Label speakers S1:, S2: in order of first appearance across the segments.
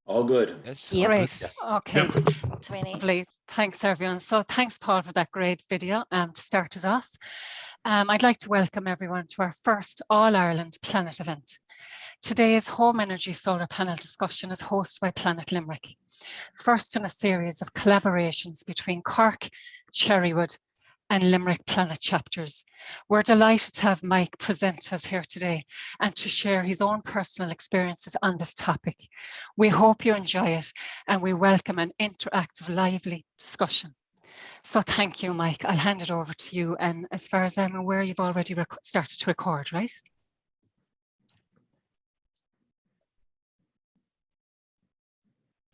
S1: All good.
S2: Yes,
S3: Yep.
S2: all good.
S4: Great.
S1: Yes.
S4: Okay.
S3: Sweeney.
S4: Lovely. Thanks, everyone. So thanks, Paul, for that great video to start us off. I'd like to welcome everyone to our first All-Ireland Planet event. Today's home energy solar panel discussion is hosted by Planet Limerick, first in a series of collaborations between Cork, Cherrywood, and Limerick Planet chapters. We're delighted to have Mike present us here today and to share his own personal experiences on this topic. We hope you enjoy it and we welcome an interactive, lively discussion. So thank you, Mike. I'll hand it over to you. And as far as I'm aware, you've already started to record, right?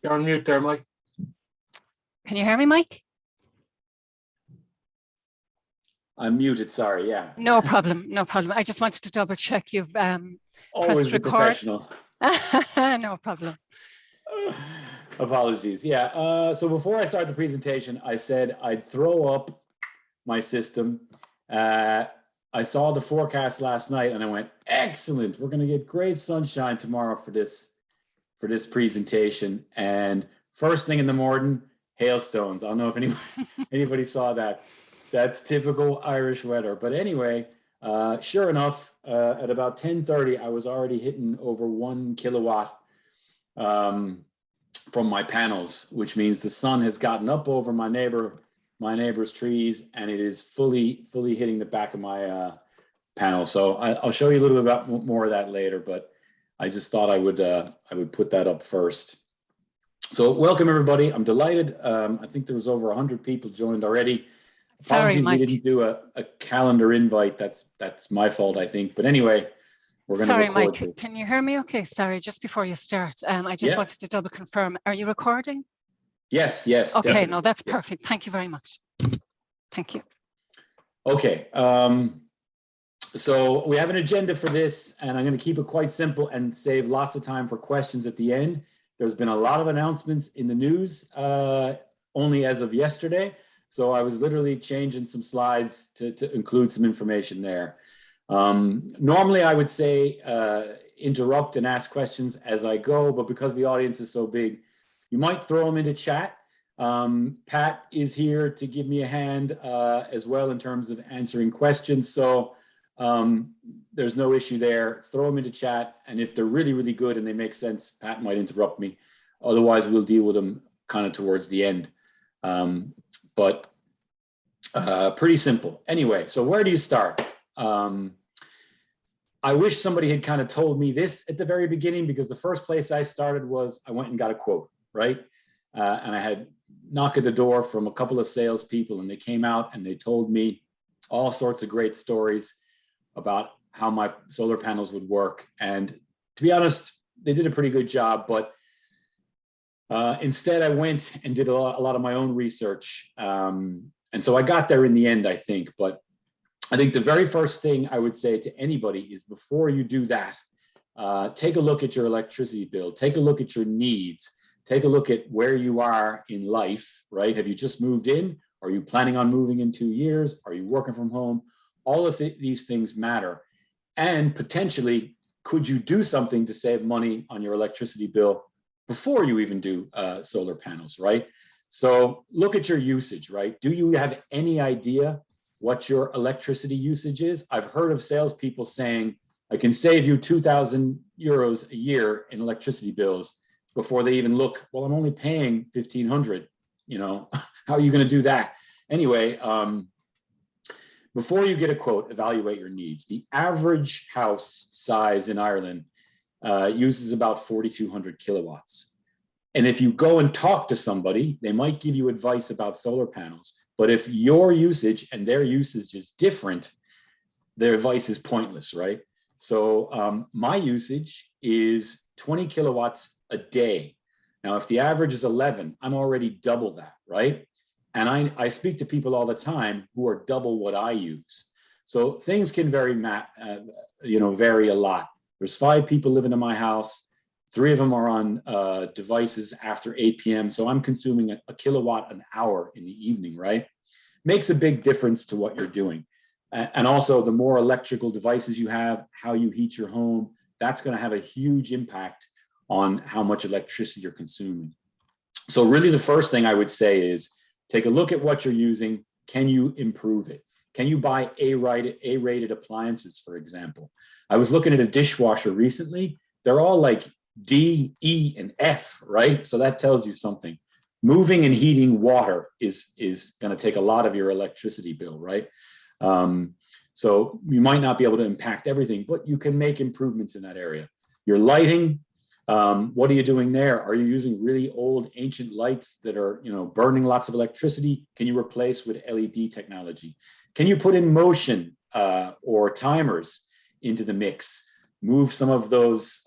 S1: You're on mute there, Mike.
S4: Can you hear me, Mike?
S1: I'm muted, sorry, yeah.
S4: No problem, no problem. I just wanted to double check you've
S1: Always
S4: pressed
S1: a
S4: record.
S1: professional.
S4: No problem.
S1: Apologies, yeah. So before I start the presentation, I said I'd throw up my system. I saw the forecast last night and I went, excellent, we're gonna get great sunshine tomorrow for this presentation. And first thing in the morning, hailstones. I don't know if anybody saw that. That's typical Irish weather. But anyway, sure enough, at about 10:30, I was already hitting over 1 kilowatt from my panels, which means the sun has gotten up over my neighbor's trees, and it is fully hitting the back of my panel. So I'll show you a little bit about more of that later, but I just thought I would put that up first. So welcome everybody. I'm delighted. I think there was over 100 people joined already.
S4: Sorry,
S1: Apologies,
S4: Mike.
S1: we didn't do a calendar invite. That's my fault, I think. But anyway, we're going to
S4: Sorry,
S1: record
S4: Mike.
S1: this.
S4: Can you hear me okay? Sorry, just before you start, I just wanted to double confirm. Are you recording?
S1: Yes.
S4: Okay,
S1: definitely.
S4: no, that's perfect. Thank you very much. Thank you.
S1: Okay. So we have an agenda for this, and I'm going to keep it quite simple and save lots of time for questions at the end. There's been a lot of announcements in the news only as of yesterday. So I was literally changing some slides to include some information there. Normally I would say interrupt and ask questions as I go, but because the audience is so big, you might throw them into chat. Pat is here to give me a hand as well in terms of answering questions. So there's no issue there. Throw them into chat, and if they're really, really good and they make sense, Pat might interrupt me. Otherwise, we'll deal with them kind of towards the end. But pretty simple. Anyway, so where do you start? I wish somebody had kind of told me this at the very beginning, because the first place I started was I went and got a quote, right? And I had knock at the door from a couple of salespeople, and they came out and they told me all sorts of great stories about how my solar panels would work. And to be honest, they did a pretty good job, but instead I went and did a lot of my own research. And so I got there in the end, I think. But I think the very first thing I would say to anybody is, before you do that, take a look at your electricity bill, take a look at your needs, take a look at where you are in life, right? Have you just moved in? Are you planning on moving in 2 years? Are you working from home? All of these things matter. And potentially, could you do something to save money on your electricity bill before you even do solar panels, right? So look at your usage, right? Do you have any idea what your electricity usage is? I've heard of salespeople saying, I can save you 2,000 euros a year in electricity bills, before they even look, well, I'm only paying 1,500, you know, how are you going to do that? Anyway, before you get a quote, evaluate your needs. The average house size in Ireland uses about 4,200 kilowatts. And if you go and talk to somebody, they might give you advice about solar panels. But if your usage and their usage is different, their advice is pointless, right? So my usage is 20 kilowatts a day. Now, if the average is 11, I'm already double that, right? And I speak to people all the time who are double what I use. So things can vary a lot. There's 5 people living in my house. 3 of them are on devices after 8 p.m. So I'm consuming a kilowatt an hour in the evening, right? Makes a big difference to what you're doing. And also, the more electrical devices you have, how you heat your home, that's going to have a huge impact on how much electricity you're consuming. So really the first thing I would say is take a look at what you're using. Can you improve it? Can you buy A-rated appliances, for example? I was looking at a dishwasher recently. They're all like D, E, and F, right? So that tells you something. Moving and heating water is going to take a lot of your electricity bill, right? So you might not be able to impact everything, but you can make improvements in that area. Your lighting, what are you doing there? Are you using really old ancient lights that are, burning lots of electricity? Can you replace with LED technology? Can you put in motion or timers into the mix? Move some of those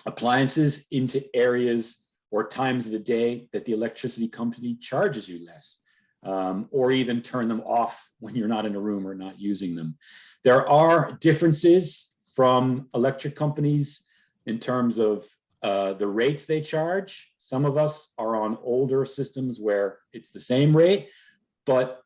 S1: appliances into areas or times of the day that the electricity company charges you less, or even turn them off when you're not in a room or not using them. There are differences from electric companies in terms of the rates they charge. Some of us are on older systems where it's the same rate, but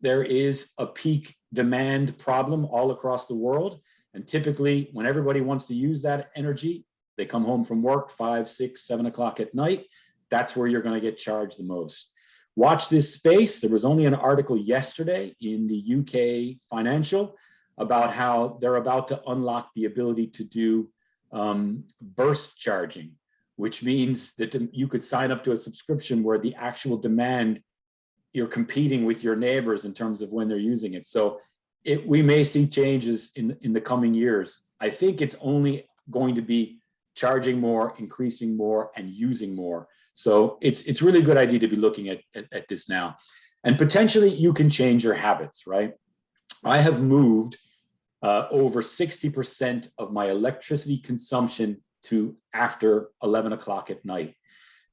S1: there is a peak demand problem all across the world. And typically when everybody wants to use that energy, they come home from work 5, 6, 7 o'clock at night. That's where you're going to get charged the most. Watch this space. There was only an article yesterday in the UK Financial about how they're about to unlock the ability to do burst charging, which means that you could sign up to a subscription where the actual demand, you're competing with your neighbors in terms of when they're using it. So we may see changes in the coming years. I think it's only going to be charging more, increasing more, and using more. So it's really a good idea to be looking at this now. And potentially you can change your habits, right? I have moved over 60% of my electricity consumption to after 11 o'clock at night.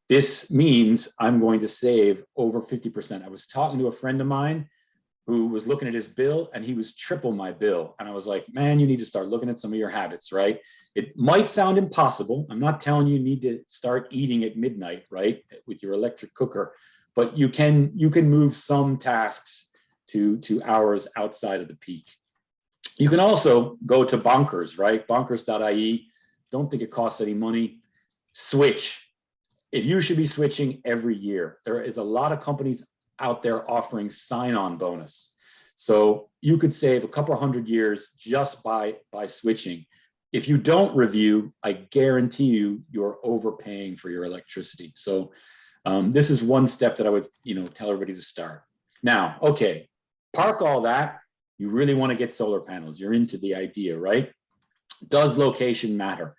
S1: This means I'm going to save over 50%. I was talking to a friend of mine who was looking at his bill and he was triple my bill. And I was like, man, you need to start looking at some of your habits, right? It might sound impossible. I'm not telling you need to start eating at midnight, right? With your electric cooker, but you can move some tasks to hours outside of the peak. You can also go to Bonkers, right? Bonkers.ie. Don't think it costs any money. Switch. If you should be switching every year, there is a lot of companies out there offering sign-on bonus. So you could save a couple hundred years just by switching. If you don't review, I guarantee you're overpaying for your electricity. So this is one step that I would tell everybody to start. Now, okay, park all that. You really want to get solar panels. You're into the idea, right? Does location matter?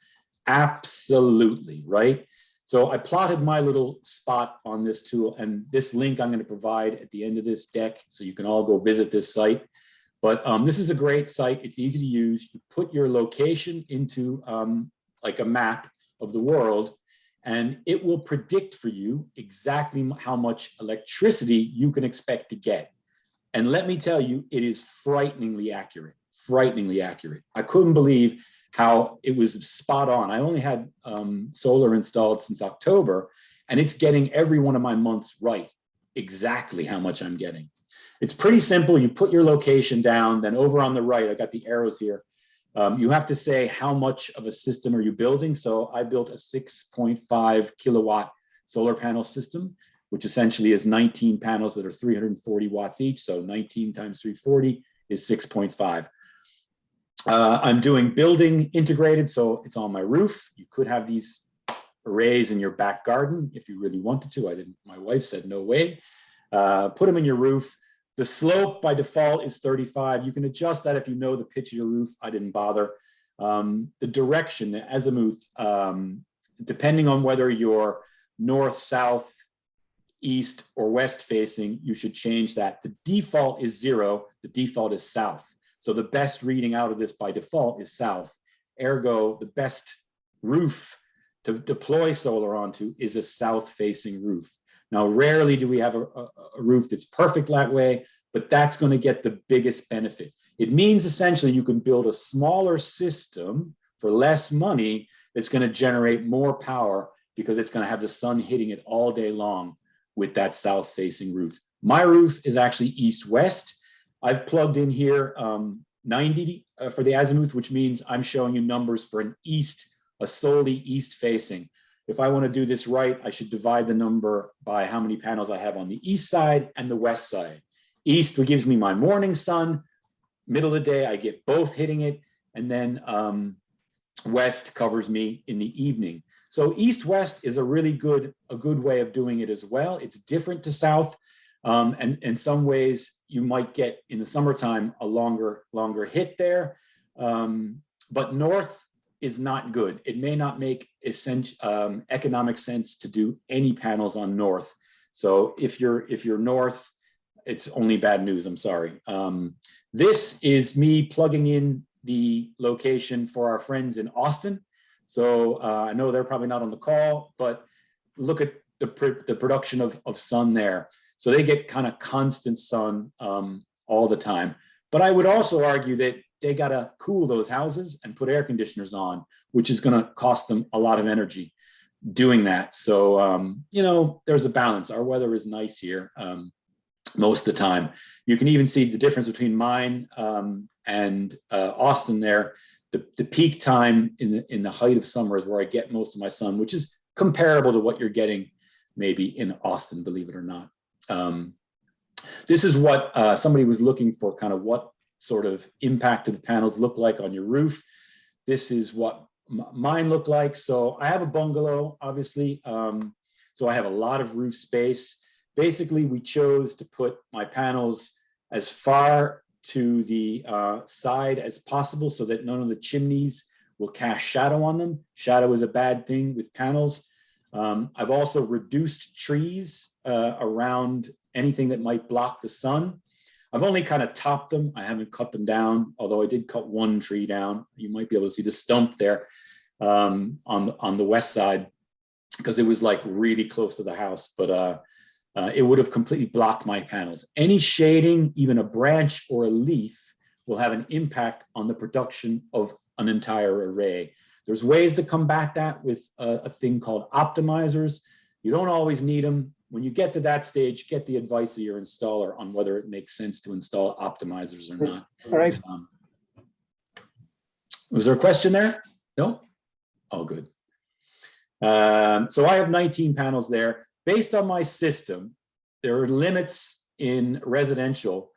S1: Absolutely, right? So I plotted my little spot on this tool, and this link I'm going to provide at the end of this deck so you can all go visit this site. But this is a great site. It's easy to use. You put your location into like a map of the world, and it will predict for you exactly how much electricity you can expect to get. And let me tell you, it is frighteningly accurate, frighteningly accurate. I couldn't believe how it was spot on. I only had solar installed since October, and it's getting every one of my months right, exactly how much I'm getting. It's pretty simple. You put your location down, then over on the right, I got the arrows here. You have to say how much of a system are you building. So I built a 6.5 kilowatt solar panel system, which essentially is 19 panels that are 340 watts each. So 19 times 340 is 6.5. I'm doing building integrated, so it's on my roof. You could have these arrays in your back garden if you really wanted to. I didn't. My wife said no way. Put them in your roof. The slope by default is 35. You can adjust that if you know the pitch of your roof. I didn't bother. The direction, the azimuth, depending on whether you're north, south, east, or west facing, you should change that. The default is 0. The default is south. So the best reading out of this by default is south. Ergo, the best roof to deploy solar onto is a south-facing roof. Now, rarely do we have a roof that's perfect that way, but that's going to get the biggest benefit. It means essentially you can build a smaller system for less money that's going to generate more power because it's going to have the sun hitting it all day long with that south-facing roof. My roof is actually east-west. I've plugged in here 90 for the azimuth, which means I'm showing you numbers for an east a solely east facing. If I want to do this right, I should divide the number by how many panels I have on the east side and the west side. East gives me my morning sun, middle of the day, I get both hitting it, and then west covers me in the evening. So east-west is a really good way of doing it as well. It's different to south, and in some ways you might get in the summertime a longer hit there, but north is not good. It may not make economic sense to do any panels on north. So if you're north, it's only bad news. I'm sorry. This is me plugging in the location for our friends in Austin. So I know they're probably not on the call, but look at the production of sun there. So they get kind of constant sun all the time. But I would also argue that they got to cool those houses and put air conditioners on, which is going to cost them a lot of energy doing that. So, you know, there's a balance. Our weather is nice here most of the time. You can even see the difference between mine and Austin there. The peak time in the height of summer is where I get most of my sun, which is comparable to what you're getting maybe in Austin, believe it or not. This is what somebody was looking for, kind of what sort of impact do the panels look like on your roof. This is what mine look like. So I have a bungalow, obviously. So I have a lot of roof space. Basically, we chose to put my panels as far to the side as possible so that none of the chimneys will cast shadow on them. Shadow is a bad thing with panels. I've also reduced trees around anything that might block the sun. I've only kind of topped them. I haven't cut them down, although I did cut one tree down. You might be able to see the stump there on the west side because it was like really close to the house, but it would have completely blocked my panels. Any shading, even a branch or a leaf, will have an impact on the production of an entire array. There's ways to combat that with a thing called optimizers. You don't always need them. When you get to that stage, get the advice of your installer on whether it makes sense to install optimizers or not.
S2: All right.
S1: Was there a question there? No? Oh, good. So I have 19 panels there. Based on my system, there are limits in residential,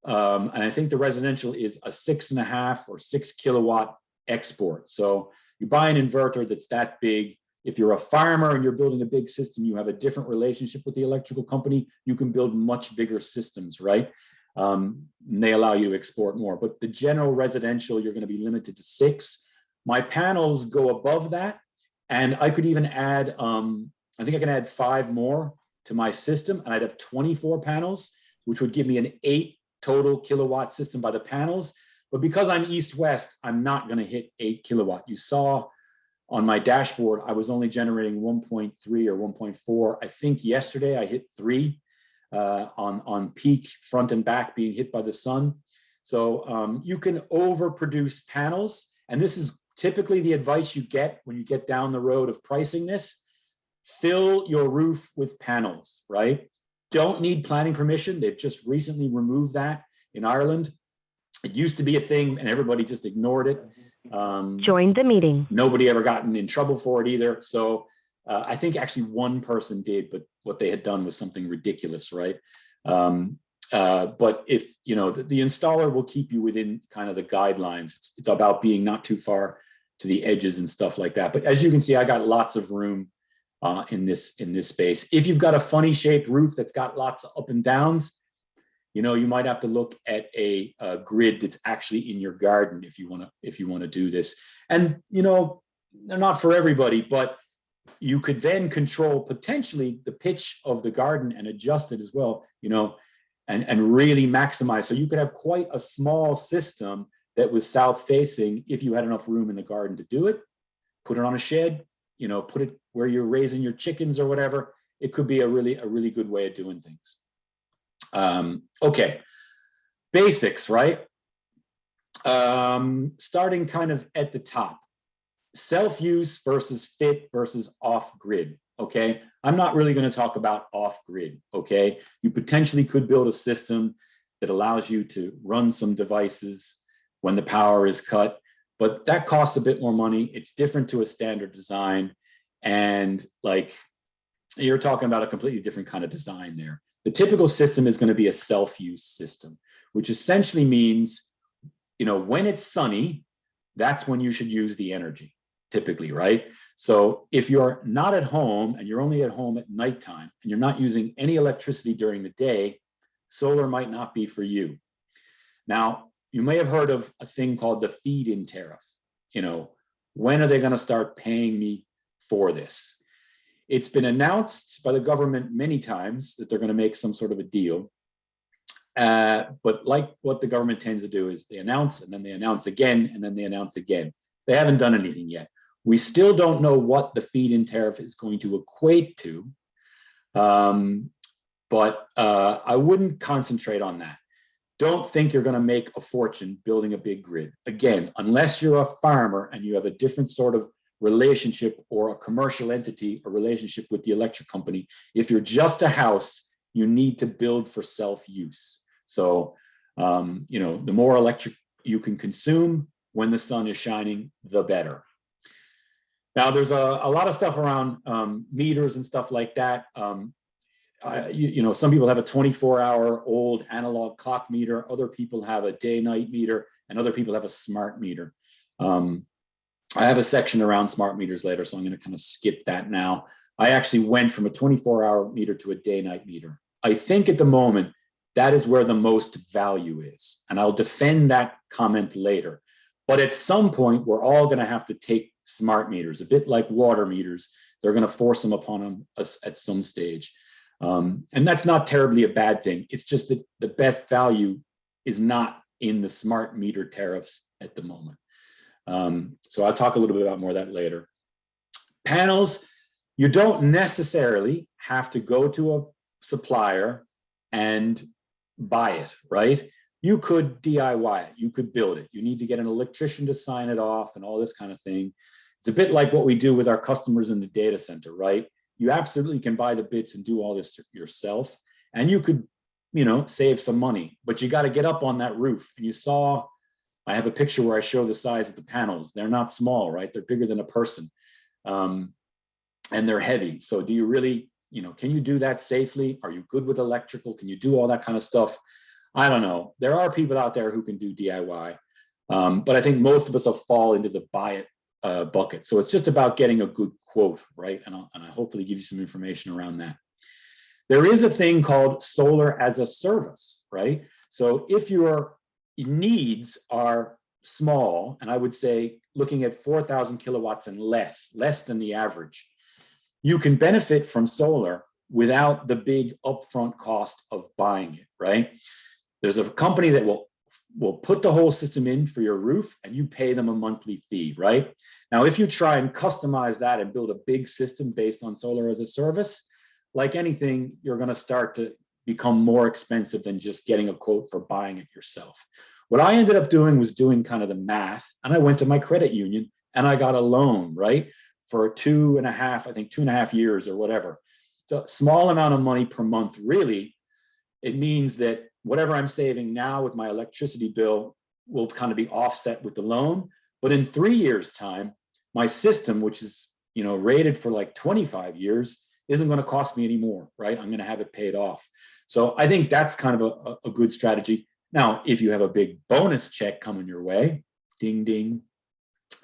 S1: and I think the residential is a 6.5 or 6 kilowatt export. So you buy an inverter that's that big. If you're a farmer and you're building a big system, you have a different relationship with the electrical company. You can build much bigger systems, right? And they allow you to export more. But the general residential, you're going to be limited to 6. My panels go above that, and I could even add, I think I can add 5 more to my system, and I'd have 24 panels, which would give me an 8 total kilowatt system by the panels. But because I'm east-west, I'm not going to hit 8 kilowatt. You saw on my dashboard, I was only generating 1.3 or 1.4. I think yesterday I hit 3 on peak front and back being hit by the sun. So you can overproduce panels, and this is typically the advice you get when you get down the road of pricing this. Fill your roof with panels, right? Don't need planning permission. They've just recently removed that in Ireland. It used to be a thing and everybody just ignored it.
S3: Join the meeting.
S1: Nobody ever gotten in trouble for it either. So I think actually one person did, but what they had done was something ridiculous, right? But if, you know, the installer will keep you within kind of the guidelines. It's about being not too far to the edges and stuff like that. But as you can see, I got lots of room in this space. If you've got a funny shaped roof that's got lots of up and downs, you know, you might have to look at a grid that's actually in your garden if you want to do this. And you know, they're not for everybody, but you could then control potentially the pitch of the garden and adjust it as well, you know, and really maximize. So you could have quite a small system that was south facing if you had enough room in the garden to do it. Put it on a shed, you know, put it where you're raising your chickens or whatever. It could be a really good way of doing things. Okay, basics, right? Starting kind of at the top, self-use versus fit versus off-grid, okay? I'm not really going to talk about off-grid, okay? You potentially could build a system that allows you to run some devices when the power is cut, but that costs a bit more money. It's different to a standard design. And like, you're talking about a completely different kind of design there. The typical system is going to be a self-use system, which essentially means, when it's sunny, that's when you should use the energy, typically, right? So if you're not at home and you're only at home at nighttime and you're not using any electricity during the day, solar might not be for you. Now, you may have heard of a thing called the feed-in tariff. When are they going to start paying me for this? It's been announced by the government many times that they're going to make some sort of a deal. But like what the government tends to do is they announce and then they announce again and then they announce again. They haven't done anything yet. We still don't know what the feed-in tariff is going to equate to, but I wouldn't concentrate on that. Don't think you're going to make a fortune building a big grid. Again, unless you're a farmer and you have a different sort of relationship or a commercial entity, a relationship with the electric company. If you're just a house, you need to build for self-use. So, the more electric you can consume when the sun is shining, the better. Now, there's a lot of stuff around meters and stuff like that. Some people have a 24-hour old analog clock meter. Other people have a day-night meter, and other people have a smart meter. I have a section around smart meters later, so I'm going to kind of skip that now. I actually went from a 24-hour meter to a day-night meter. I think at the moment, that is where the most value is. And I'll defend that comment later. But at some point, we're all going to have to take smart meters, a bit like water meters. They're going to force them upon us at some stage. And that's not terribly a bad thing. It's just that the best value is not in the smart meter tariffs at the moment. So I'll talk a little bit about more of that later. Panels, you don't necessarily have to go to a supplier and buy it, right? You could DIY it, you could build it. You need to get an electrician to sign it off and all this kind of thing. It's a bit like what we do with our customers in the data center, right? You absolutely can buy the bits and do all this yourself. And you could, save some money, but you got to get up on that roof. And you saw, I have a picture where I show the size of the panels. They're not small, right? They're bigger than a person. And they're heavy. So do you really, can you do that safely? Are you good with electrical? Can you do all that kind of stuff? I don't know. There are people out there who can do DIY, but I think most of us will fall into the buy it bucket. So it's just about getting a good quote, right? And I hopefully give you some information around that. There is a thing called solar as a service, right? So if your needs are small, and I would say looking at 4,000 kilowatts and less than the average, you can benefit from solar without the big upfront cost of buying it, right? There's a company that will put the whole system in for your roof and you pay them a monthly fee, right? Now, if you try and customize that and build a big system based on solar as a service, like anything, you're going to start to become more expensive than just getting a quote for buying it yourself. What I ended up doing was doing kind of the math, and I went to my credit union and I got a loan, right? For 2.5 years or whatever. It's a small amount of money per month, really. It means that whatever I'm saving now with my electricity bill will kind of be offset with the loan. But in 3 years' time, my system, which is rated for like 25 years, isn't going to cost me anymore, right? I'm going to have it paid off. So I think that's kind of a good strategy. Now, if you have a big bonus check coming your way, ding, ding,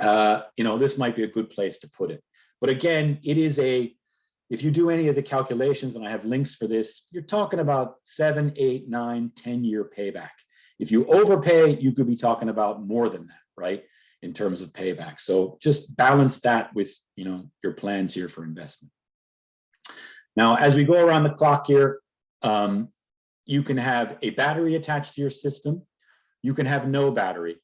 S1: this might be a good place to put it. But again, if you do any of the calculations, and I have links for this, you're talking about 7, 8, 9, 10-year payback. If you overpay, you could be talking about more than that, right? In terms of payback. So just balance that with, your plans here for investment. Now, as we go around the clock here, you can have a battery attached to your system. You can have no battery.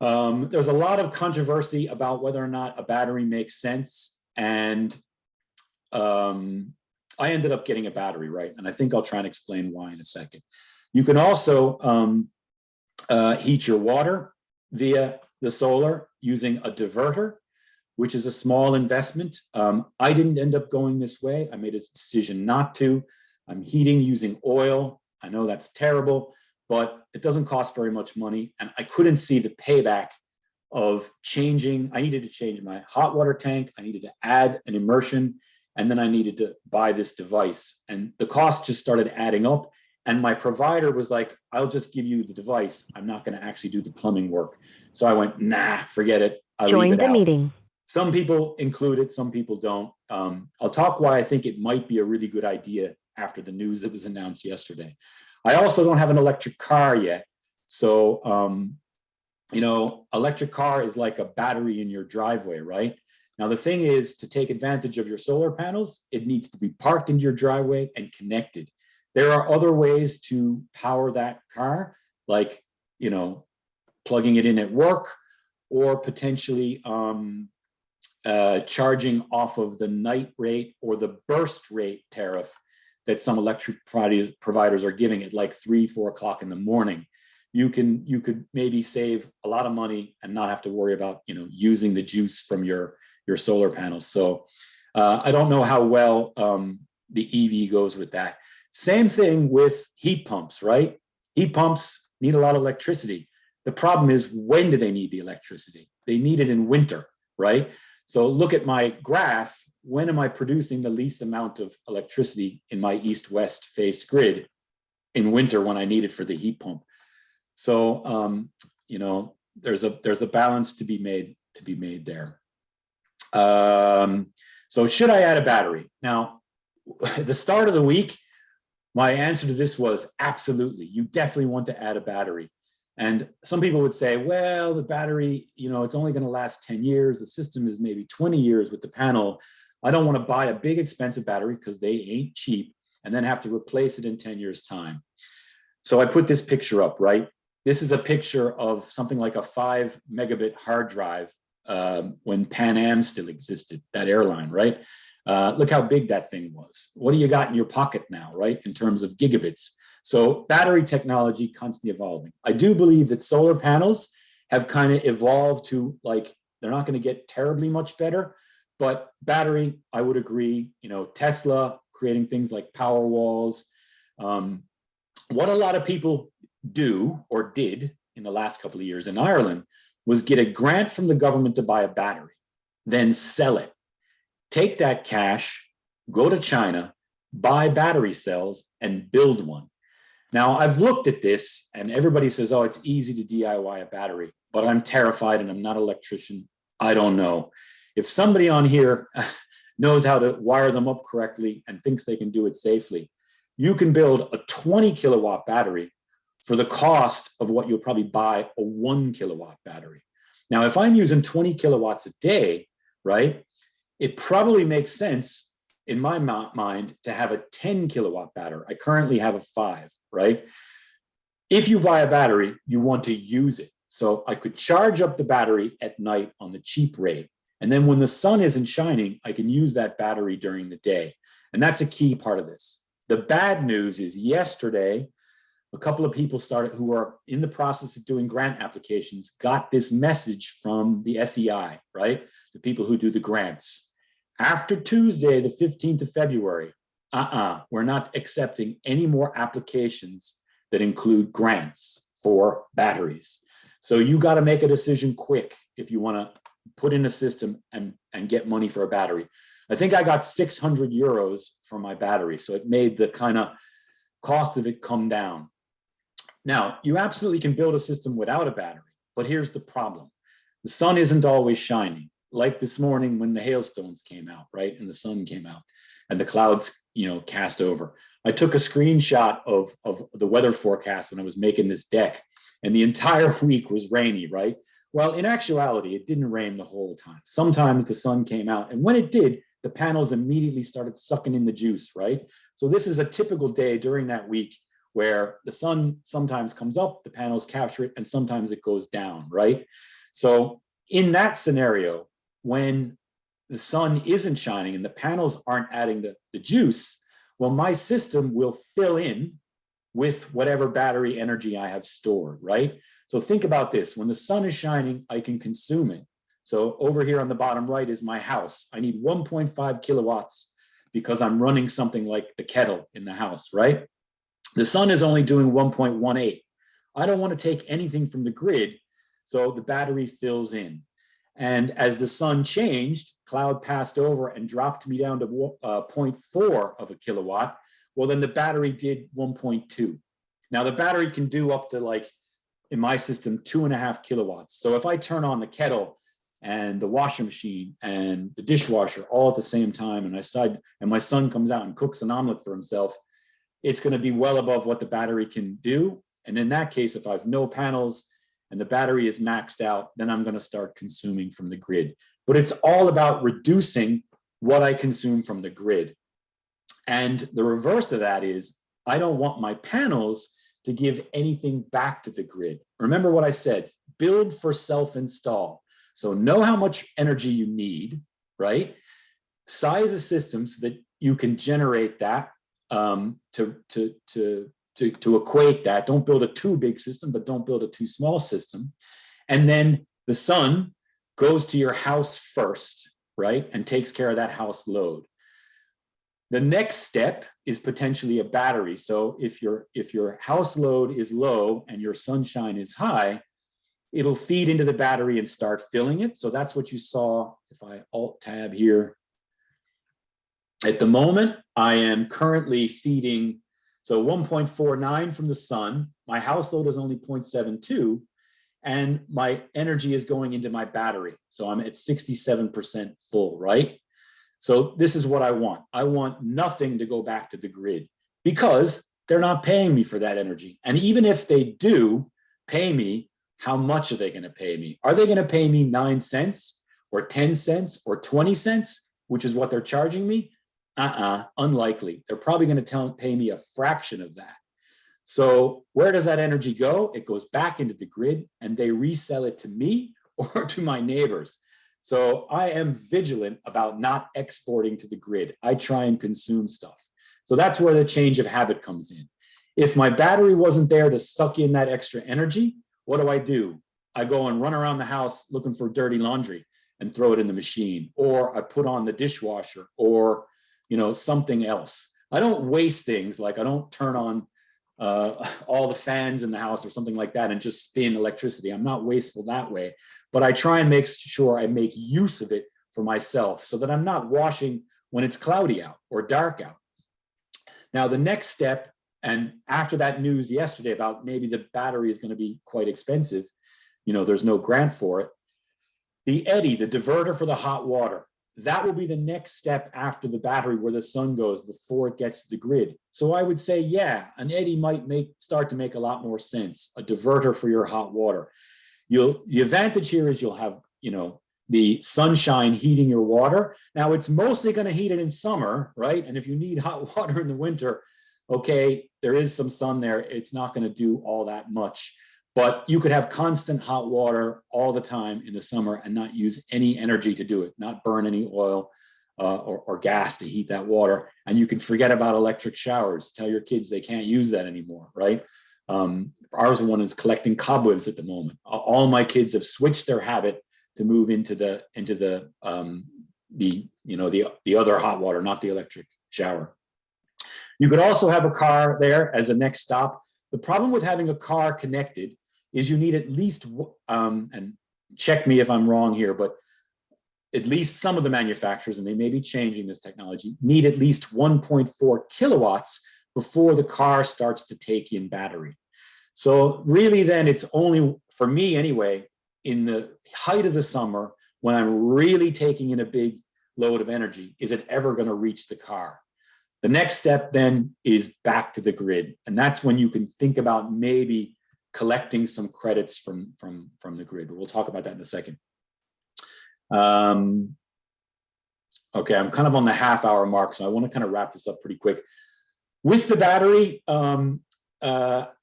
S1: There's a lot of controversy about whether or not a battery makes sense. And I ended up getting a battery, right? And I think I'll try and explain why in a second. You can also heat your water via the solar using a diverter, which is a small investment. I didn't end up going this way. I made a decision not to. I'm heating using oil. I know that's terrible, but it doesn't cost very much money. And I couldn't see the payback of changing. I needed to change my hot water tank. I needed to add an immersion. And then I needed to buy this device. And the cost just started adding up. And my provider was like, I'll just give you the device. I'm not going to actually do the plumbing work. So I went, nah, forget it. I leave
S3: Join
S1: it
S3: the
S1: out.
S3: meeting.
S1: Some people include it, some people don't. I'll talk why I think it might be a really good idea after the news that was announced yesterday. I also don't have an electric car yet. So, electric car is like a battery in your driveway, right? Now, the thing is, to take advantage of your solar panels, it needs to be parked into your driveway and connected. There are other ways to power that car, like, plugging it in at work, or potentially charging off of the night rate or the burst rate tariff that some electric providers are giving at like 3-4 o'clock in the morning. You could maybe save a lot of money and not have to worry about using the juice from your solar panels. So I don't know how well the EV goes with that. Same thing with heat pumps, right? Heat pumps need a lot of electricity. The problem is, when do they need the electricity? They need it in winter, right? So look at my graph. When am I producing the least amount of electricity in my east-west faced grid? In winter, when I need it for the heat pump. So there's a balance to be made there. So should I add a battery? Now, at the start of the week, my answer to this was absolutely. You definitely want to add a battery. And some people would say, well, the battery, it's only going to last 10 years. The system is maybe 20 years with the panel. I don't want to buy a big expensive battery because they ain't cheap and then have to replace it in 10 years' time. So I put this picture up, right? This is a picture of something like a 5 megabit hard drive when Pan Am still existed, that airline, right? Look how big that thing was. What do you got in your pocket now, right? In terms of gigabits. So battery technology constantly evolving. I do believe that solar panels have kind of evolved to, like, they're not going to get terribly much better, but battery, I would agree, Tesla creating things like power walls. What a lot of people do or did in the last couple of years in Ireland was get a grant from the government to buy a battery, then sell it. Take that cash, go to China, buy battery cells, and build one. Now, I've looked at this, and everybody says, oh, it's easy to DIY a battery, but I'm terrified and I'm not an electrician. I don't know. If somebody on here knows how to wire them up correctly and thinks they can do it safely, you can build a 20 kilowatt battery for the cost of what you'll probably buy a 1 kilowatt battery. Now, if I'm using 20 kilowatts a day, right, it probably makes sense in my mind to have a 10 kilowatt battery. I currently have a 5, right? If you buy a battery, you want to use it. So I could charge up the battery at night on the cheap rate. And then when the sun isn't shining, I can use that battery during the day. And that's a key part of this. The bad news is yesterday, a couple of people who are in the process of doing grant applications got this message from the SEI, right? The people who do the grants. After Tuesday, the 15th of February, we're not accepting any more applications that include grants for batteries. So you got to make a decision quick if you want to put in a system and get money for a battery. I think I got 600 euros for my battery. So it made the kind of cost of it come down. Now, you absolutely can build a system without a battery, but here's the problem. The sun isn't always shining. Like this morning when the hailstones came out, right? And the sun came out and the clouds, cast over. I took a screenshot of the weather forecast when I was making this deck, and the entire week was rainy, right? Well, in actuality, it didn't rain the whole time. Sometimes the sun came out, and when it did, the panels immediately started sucking in the juice, right? So this is a typical day during that week where the sun sometimes comes up, the panels capture it, and sometimes it goes down, right? So in that scenario, when the sun isn't shining and the panels aren't adding the juice, well, my system will fill in with whatever battery energy I have stored, right? So think about this. When the sun is shining, I can consume it. So over here on the bottom right is my house. I need 1.5 kilowatts because I'm running something like the kettle in the house, right? The sun is only doing 1.18. I don't want to take anything from the grid. So the battery fills in. And as the sun changed, cloud passed over and dropped me down to 0.4 of a kilowatt. Well, then the battery did 1.2. Now the battery can do up to, like, in my system, 2.5 kilowatts. So if I turn on the kettle and the washing machine and the dishwasher all at the same time, and my son comes out and cooks an omelet for himself, it's going to be well above what the battery can do. And in that case, if I have no panels and the battery is maxed out, then I'm going to start consuming from the grid. But it's all about reducing what I consume from the grid. And the reverse of that is, I don't want my panels to give anything back to the grid. Remember what I said, build for self-install. So know how much energy you need, right? Size a system so that you can generate that to equate that. Don't build a too big system, but don't build a too small system. And then the sun goes to your house first, right? And takes care of that house load. The next step is potentially a battery. So if your house load is low and your sunshine is high, it'll feed into the battery and start filling it. So that's what you saw. If I Alt tab here, at the moment, I am currently feeding, so 1.49 from the sun. My house load is only 0.72, and my energy is going into my battery. So I'm at 67% full, right? So this is what I want. I want nothing to go back to the grid because they're not paying me for that energy. And even if they do pay me, how much are they going to pay me? Are they going to pay me 9 cents or 10 cents or 20 cents, which is what they're charging me? Unlikely. They're probably going to pay me a fraction of that. So where does that energy go? It goes back into the grid and they resell it to me or to my neighbors. So I am vigilant about not exporting to the grid. I try and consume stuff. So that's where the change of habit comes in. If my battery wasn't there to suck in that extra energy, what do? I go and run around the house looking for dirty laundry and throw it in the machine, or I put on the dishwasher, or something else. I don't waste things, like I don't turn on all the fans in the house or something like that and just spin electricity. I'm not wasteful that way, but I try and make sure I make use of it for myself so that I'm not washing when it's cloudy out or dark out. Now, the next step, and after that news yesterday about maybe the battery is going to be quite expensive, there's no grant for it. The eddy, the diverter for the hot water, that will be the next step after the battery, where the sun goes before it gets to the grid. So I would say, yeah, an eddy might start to make a lot more sense, a diverter for your hot water. The advantage here is you'll have, the sunshine heating your water. Now it's mostly going to heat it in summer, right? And if you need hot water in the winter, okay, there is some sun there. It's not going to do all that much. But you could have constant hot water all the time in the summer and not use any energy to do it, not burn any oil or gas to heat that water. And you can forget about electric showers. Tell your kids they can't use that anymore, right? Ours one is collecting cobwebs at the moment. All my kids have switched their habit to move into the other hot water, not the electric shower. You could also have a car there as a next stop. The problem with having a car connected is you need at least, and check me if I'm wrong here, but at least some of the manufacturers, and they may be changing this technology, need at least 1.4 kilowatts before the car starts to take in battery. So really then it's only, for me anyway, in the height of the summer, when I'm really taking in a big load of energy, is it ever going to reach the car? The next step then is back to the grid. And that's when you can think about maybe collecting some credits from the grid. We'll talk about that in a second. Okay, I'm kind of on the half-hour mark, so I want to kind of wrap this up pretty quick. With the battery, I'm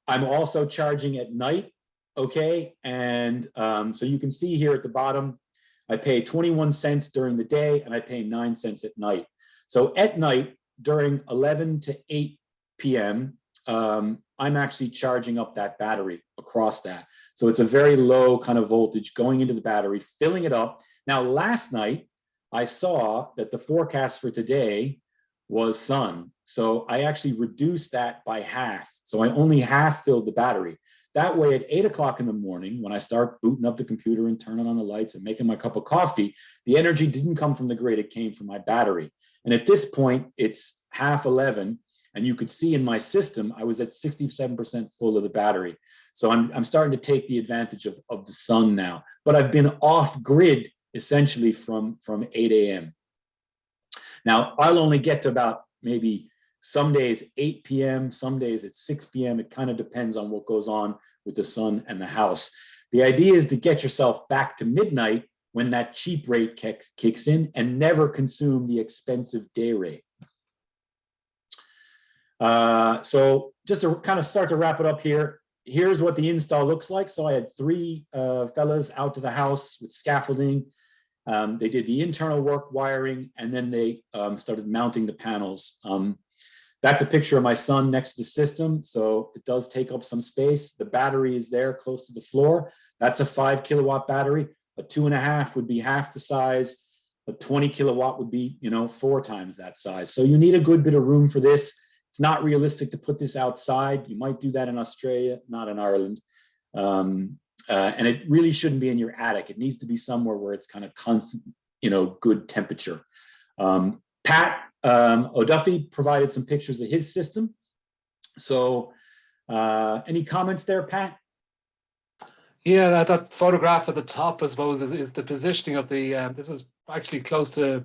S1: also charging at night, okay? And so you can see here at the bottom, I pay 21 cents during the day and I pay 9 cents at night. So at night, during 11 to 8 p.m., I'm actually charging up that battery across that. So it's a very low kind of voltage going into the battery, filling it up. Now, last night, I saw that the forecast for today was sun. So I actually reduced that by half. So I only half filled the battery. That way at 8 o'clock in the morning, when I start booting up the computer and turning on the lights and making my cup of coffee, the energy didn't come from the grid, it came from my battery. And at this point, it's 11:30, and you could see in my system, I was at 67% full of the battery. So I'm starting to take the advantage of the sun now, but I've been off grid essentially from 8 a.m. Now, I'll only get to about maybe some days 8 p.m., some days it's 6 p.m. It kind of depends on what goes on with the sun and the house. The idea is to get yourself back to midnight when that cheap rate kicks in and never consume the expensive day rate. So just to kind of start to wrap it up here, here's what the install looks like. So I had 3 fellas out to the house with scaffolding. They did the internal work, wiring, and then they started mounting the panels. That's a picture of my son next to the system. So it does take up some space. The battery is there close to the floor. That's a 5 kilowatt battery. A 2.5 would be half the size. A 20 kilowatt would be, 4 times that size. So you need a good bit of room for this. It's not realistic to put this outside. You might do that in Australia, not in Ireland. And it really shouldn't be in your attic. It needs to be somewhere where it's kind of constant, good temperature. Pat O'Duffy provided some pictures of his system. So any comments there, Pat?
S2: Yeah, that photograph at the top, I suppose, is the positioning of the, this is actually close to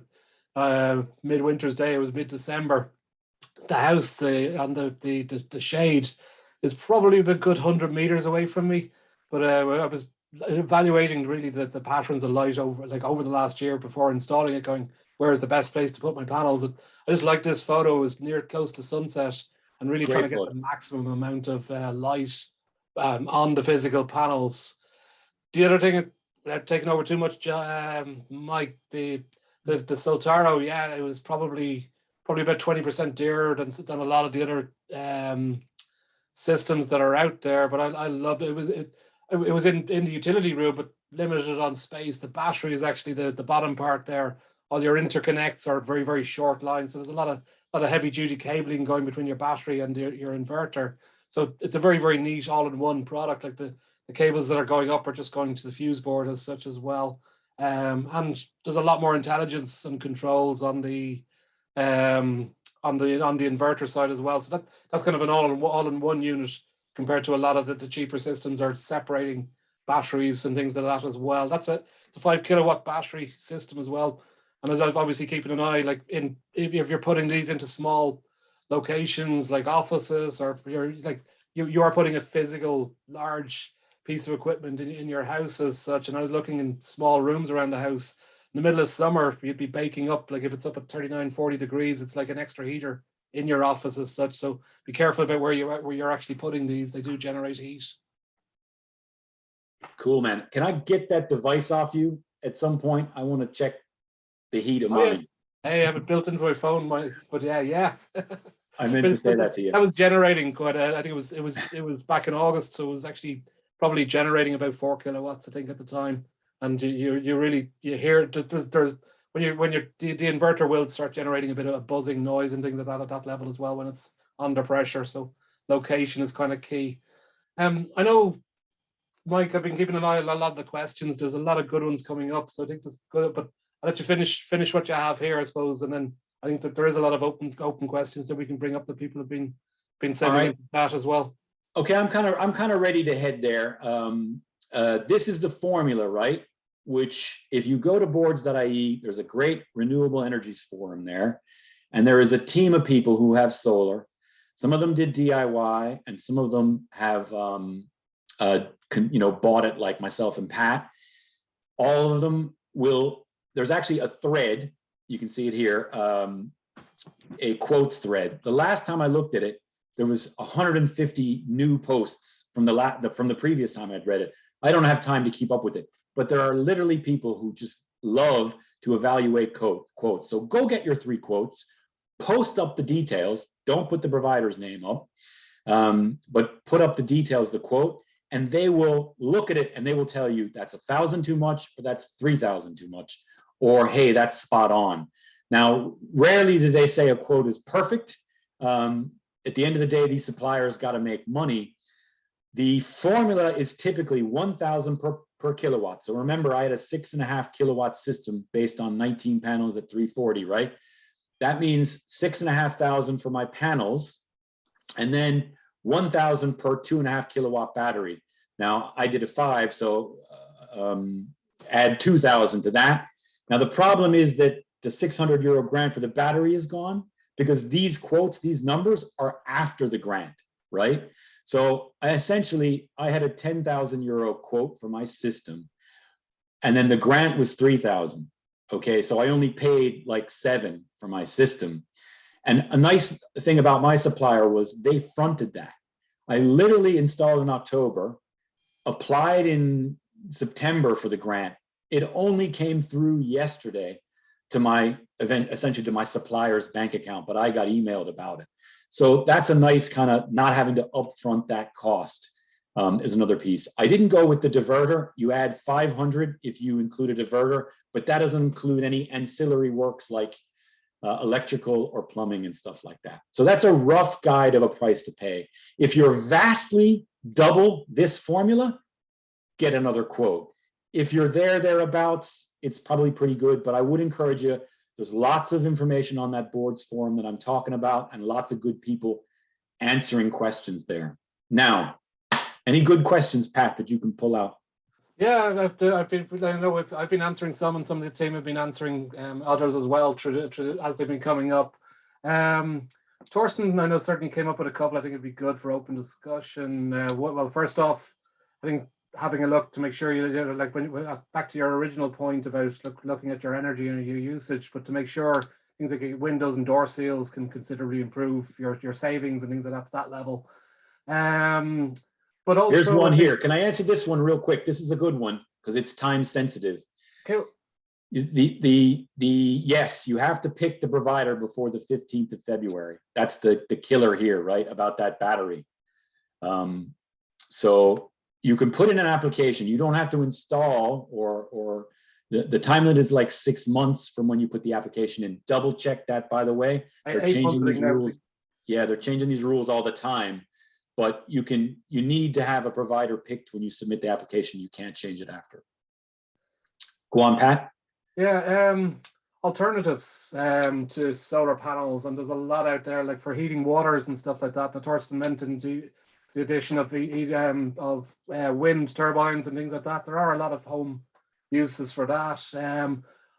S2: midwinter's day. It was mid-December. The house on the shade is probably a good 100 meters away from me. But I was evaluating really the patterns of light over the last year before installing it, going, where is the best place to put my panels? And I just like this photo. It was near close to sunset and really trying to get the maximum amount of light on the physical panels. The other thing, without taking over too much, Mike, the Soltaro, yeah, it was probably about 20% dearer than a lot of the other systems that are out there. But I loved it. It was in the utility room, but limited on space. The battery is actually the bottom part there. All your interconnects are very, very short lines. So there's a lot of heavy duty cabling going between your battery and your inverter. So it's a very, very neat all-in-one product. Like the cables that are going up are just going to the fuse board as such as well. And there's a lot more intelligence and controls on the inverter side as well. So that's kind of an all-in-one unit compared to a lot of the cheaper systems are separating batteries and things like that as well. It's a 5 kilowatt battery system as well. And as I've obviously keeping an eye, like if you're putting these into small locations like offices, or you are putting a physical large piece of equipment in your house as such. And I was looking in small rooms around the house. In the middle of summer, you'd be baking up, like if it's up at 39, 40 degrees, it's like an extra heater in your office as such. So be careful about where you're actually putting these. They do generate heat.
S1: Cool, man. Can I get that device off you at some point? I want to check the heat of mine.
S2: Yeah. Hey, I have it built into my phone, but yeah.
S1: I meant to say that to you.
S2: That was generating quite. I think it was back in August, so it was actually probably generating about 4 kilowatts, I think, at the time. And you really hear there's when the inverter will start generating a bit of a buzzing noise and things like that at that level as well when it's under pressure. So location is kind of key. I know, Mike, I've been keeping an eye on a lot of the questions. There's a lot of good ones coming up, so I think that's good. But I'll let you finish what you have here, I suppose, and then I think that there is a lot of open questions that we can bring up that people have been sending in that as well.
S1: Okay, I'm kind of ready to head there. This is the formula, right? Which, if you go to boards.ie, there's a great renewable energies forum there, and there is a team of people who have solar. Some of them did DIY, and some of them have bought it, like myself and Pat. All of them will. There's actually a thread. You can see it here, a quotes thread. The last time I looked at it, there was 150 new posts from the previous time I'd read it. I don't have time to keep up with it, but there are literally people who just love to evaluate quotes. So go get your 3 quotes, post up the details. Don't put the provider's name up, but put up the details, the quote, and they will look at it and they will tell you that's 1,000 too much, or that's 3,000 too much, or hey, that's spot on. Now, rarely do they say a quote is perfect. At the end of the day, these suppliers got to make money. The formula is typically 1,000 per kilowatt. So remember, I had a 6.5 kilowatt system based on 19 panels at 340, right? That means 6,500 for my panels, and then 1,000 per 2.5 kilowatt battery. Now I did a 5, so add 2,000 to that. Now the problem is that the 600 euro grant for the battery is gone, because these quotes, these numbers are after the grant, right? So I had a 10,000 euro quote for my system, and then the grant was 3,000. Okay, so I only paid like 7 for my system. And a nice thing about my supplier was they fronted that. I literally installed in October, applied in September for the grant. It only came through yesterday to my essentially to my supplier's bank account, but I got emailed about it. So that's a nice kind of not having to upfront that cost is another piece. I didn't go with the diverter. You add 500 if you include a diverter, but that doesn't include any ancillary works like electrical or plumbing and stuff like that. So that's a rough guide of a price to pay. If you're vastly double this formula, get another quote. If you're thereabouts, it's probably pretty good, but I would encourage you. There's lots of information on that boards forum that I'm talking about, and lots of good people answering questions there. Now, any good questions, Pat, that you can pull out?
S2: Yeah, I've been answering some, and some of the team have been answering others as well as they've been coming up. Torsten, I know, certainly came up with a couple. I think it'd be good for open discussion. Well, first off, I think having a look to make sure you like when back to your original point about looking at your energy and your usage, but to make sure things like windows and door seals can considerably improve your savings and things like that level. But also,
S1: here's one here. Can I answer this one real quick? This is a good one because it's time sensitive.
S2: Cool.
S1: Yes, you have to pick the provider before the 15th of February. That's the killer here, right? About that battery. So you can put in an application. You don't have to install, or the time limit is like 6 months from when you put the application in. Double check that, by the way. They're changing these rules. Yeah, they're changing these rules all the time. But you need to have a provider picked when you submit the application. You can't change it after. Go on, Pat.
S2: Yeah, alternatives to solar panels, and there's a lot out there, like for heating waters and stuff like that. The Torsten mentioned the addition of wind turbines and things like that. There are a lot of home uses for that.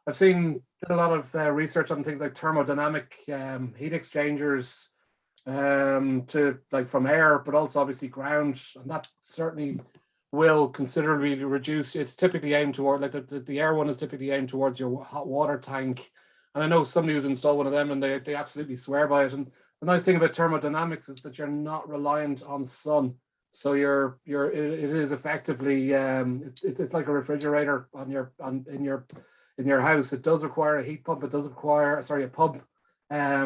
S2: I've seen a lot of research on things like thermodynamic heat exchangers to like from air, but also obviously ground, and that certainly will considerably reduce. It's typically aimed toward, like the air one is typically aimed towards your hot water tank, and I know somebody who's installed one of them and they absolutely swear by it. And the nice thing about thermodynamics is that you're not reliant on sun, so it is effectively it's like a refrigerator in your house. It does require a heat pump. It does require a pump,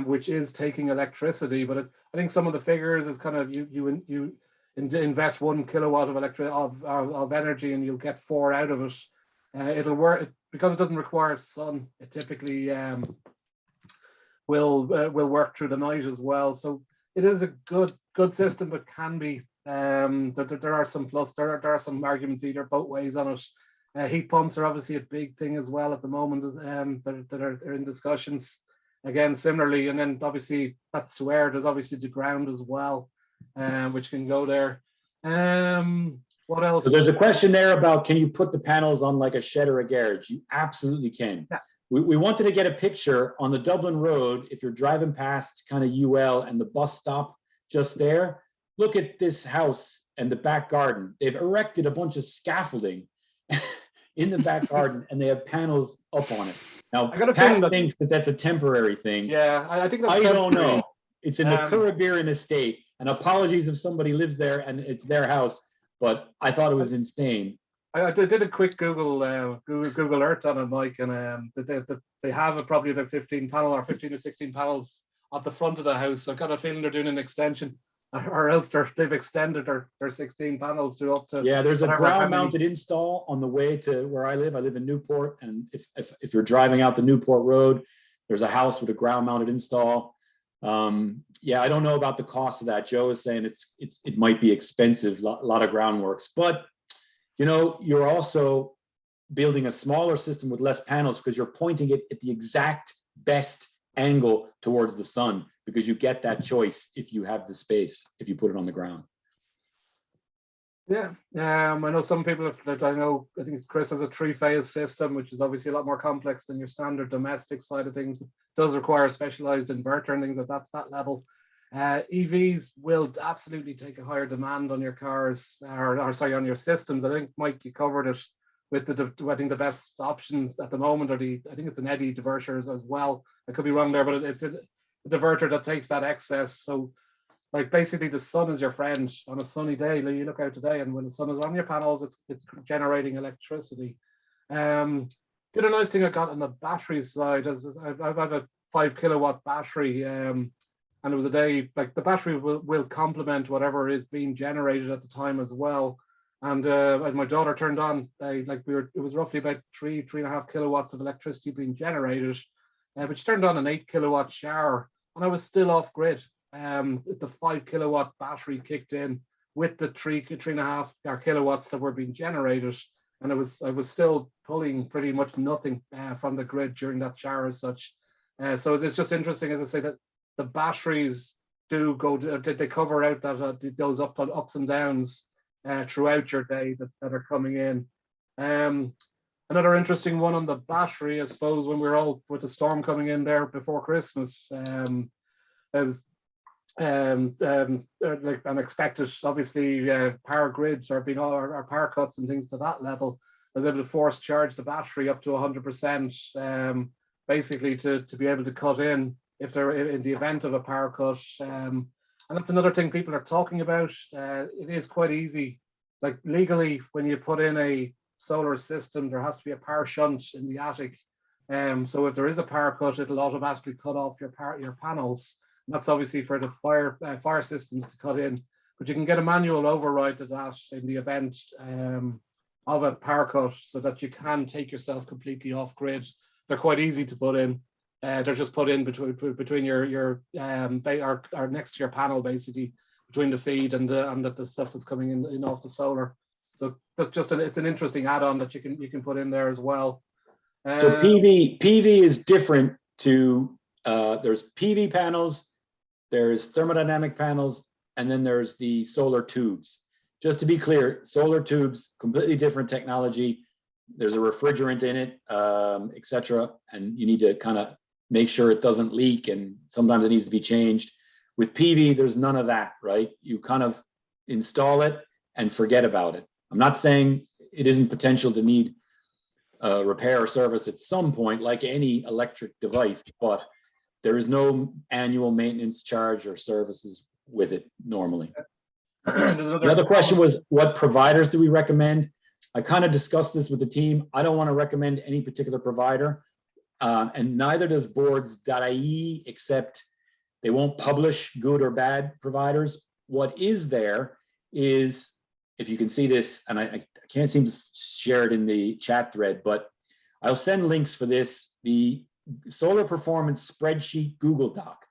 S2: which is taking electricity. But I think some of the figures is kind of you invest 1 kilowatt of energy and you'll get 4 out of it. It'll work because it doesn't require sun. It typically will work through the night as well. So it is a good system, but can be there are some there are some arguments either both ways on it. Heat pumps are obviously a big thing as well at the moment, that are in discussions. Again, similarly, and then obviously that's to air. There's obviously the ground as well, which can go there. What else?
S1: So there's a question there about, can you put the panels on like a shed or a garage? You absolutely can.
S2: Yeah.
S1: We wanted to get a picture on the Dublin Road. If you're driving past kind of UL and the bus stop just there, look at this house and the back garden. They've erected a bunch of scaffolding in the back garden, and they have panels up on it. Now, Pat thinks that that's a temporary thing.
S2: Yeah, I think that's
S1: I don't know. It's in the Currabieran estate, and apologies if somebody lives there and it's their house, but I thought it was insane.
S2: I did a quick Google Earth on it, Mike, and they have probably about 15 or 16 panels at the front of the house. So I've got a feeling they're doing an extension, or else they've extended their 16 panels to up to.
S1: Yeah, there's a ground-mounted install on the way to where I live. I live in Newport, and if you're driving out the Newport Road, there's a house with a ground-mounted install. Yeah, I don't know about the cost of that. Joe is saying it might be expensive, a lot of groundworks, but you know, you're also building a smaller system with less panels because you're pointing it at the exact best angle towards the sun, because you get that choice if you have the space, if you put it on the ground.
S2: Yeah, I know some people have, like, I think Chris has a 3-phase system, which is obviously a lot more complex than your standard domestic side of things. It does require a specialized inverter and things like that level. EVs will absolutely take a higher demand on your cars, or sorry, on your systems. I think, Mike, you covered it with I think the best options at the moment are I think it's an eddy diverter as well. I could be wrong there, but it's a diverter that takes that excess. So, like, basically the sun is your friend on a sunny day. Like, you look out today, and when the sun is on your panels, it's generating electricity. The other nice thing I got on the battery side is I've had a 5 kilowatt battery, and it was a day, like, the battery will complement whatever is being generated at the time as well. And my daughter turned on, it was roughly about 3.5 kilowatts of electricity being generated, but she turned on an 8 kilowatt shower, and I was still off grid. The 5 kilowatt battery kicked in with the 3.5 kilowatts that were being generated, and I was still pulling pretty much nothing from the grid during that shower as such. So it's just interesting, as I say, that the batteries do go, they cover out those ups and downs throughout your day that are coming in. Another interesting one on the battery, I suppose, when we were all with the storm coming in there before Christmas, it was like unexpected, obviously, power grids are being, or power cuts and things to that level. I was able to force charge the battery up to 100%, basically to be able to cut in if they're in the event of a power cut. And that's another thing people are talking about. It is quite easy, like, legally, when you put in a solar system, there has to be a power shunt in the attic. So if there is a power cut, it'll automatically cut off your panels. And that's obviously for the fire systems to cut in, but you can get a manual override to that in the event of a power cut, so that you can take yourself completely off grid. They're quite easy to put in. They're just put in between your or next to your panel, basically, between the feed and the stuff that's coming in off the solar. So that's just it's an interesting add-on that you can put in there as well.
S1: So PV is different to there's PV panels, there's thermodynamic panels, and then there's the solar tubes. Just to be clear, solar tubes, completely different technology. There's a refrigerant in it, etc., and you need to kind of make sure it doesn't leak, and sometimes it needs to be changed. With PV, there's none of that, right? You kind of install it and forget about it. I'm not saying it isn't potential to need repair or service at some point, like any electric device, but there is no annual maintenance charge or services with it normally. Another question was, what providers do we recommend? I kind of discussed this with the team. I don't want to recommend any particular provider, and neither does boards.ie, except they won't publish good or bad providers. What is there is, if you can see this, and I can't seem to share it in the chat thread, but I'll send links for this, the solar performance spreadsheet Google Doc.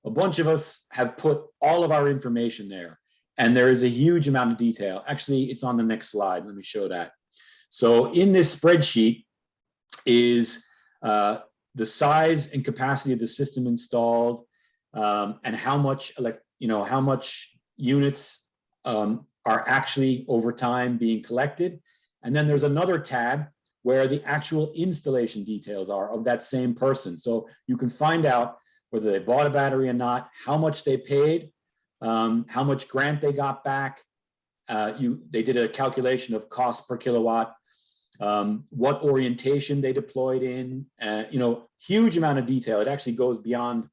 S1: A bunch of us have put all of our information there, and there is a huge amount of detail. Actually, it's on the next slide. Let me show that. So in this spreadsheet is the size and capacity of the system installed, and how much how much units are actually over time being collected. And then there's another tab where the actual installation details are of that same person. So you can find out whether they bought a battery or not, how much they paid, how much grant they got back. They did a calculation of cost per kilowatt, what orientation they deployed in, huge amount of detail. It actually goes beyond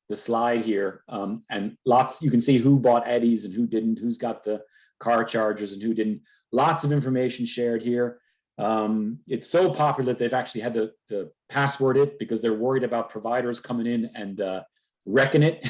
S1: the slide here, and lots, you can see who bought eddies and who didn't, who's got the car chargers and who didn't. Lots of information shared here. It's so popular that they've actually had to password it because they're worried about providers coming in and wrecking it